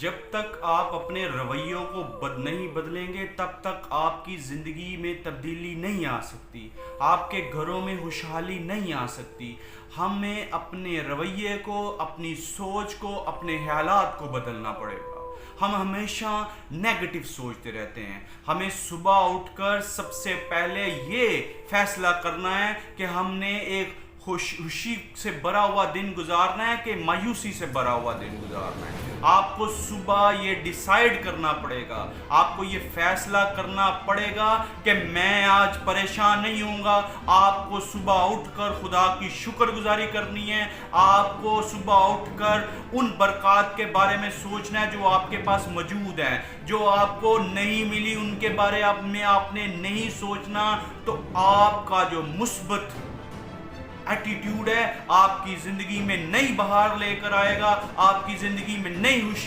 جب تک آپ اپنے رویوں کو نہیں بدلیں گے تب تک آپ کی زندگی میں تبدیلی نہیں آ سکتی، آپ کے گھروں میں خوشحالی نہیں آ سکتی۔ ہمیں اپنے رویے کو، اپنی سوچ کو، اپنے خیالات کو بدلنا پڑے گا۔ ہم ہمیشہ نیگیٹو سوچتے رہتے ہیں۔ ہمیں صبح اٹھ کر سب سے پہلے یہ فیصلہ کرنا ہے کہ ہم نے ایک خوشی سے بھرا ہوا دن گزارنا ہے کہ مایوسی سے بھرا ہوا دن گزارنا ہے۔ آپ کو صبح یہ ڈیسائیڈ کرنا پڑے گا، آپ کو یہ فیصلہ کرنا پڑے گا کہ میں آج پریشان نہیں ہوں گا۔ آپ کو صبح اٹھ کر خدا کی شکر گزاری کرنی ہے۔ آپ کو صبح اٹھ کر ان برکات کے بارے میں سوچنا ہے جو آپ کے پاس موجود ہیں، جو آپ کو نہیں ملی ان کے بارے میں آپ نے نہیں سوچنا۔ تو آپ کا جو مثبت ایٹیٹیوڈ ہے آپ کی زندگی میں نئی بہار لے کر آئے گا، آپ کی زندگی میں نئی خوشی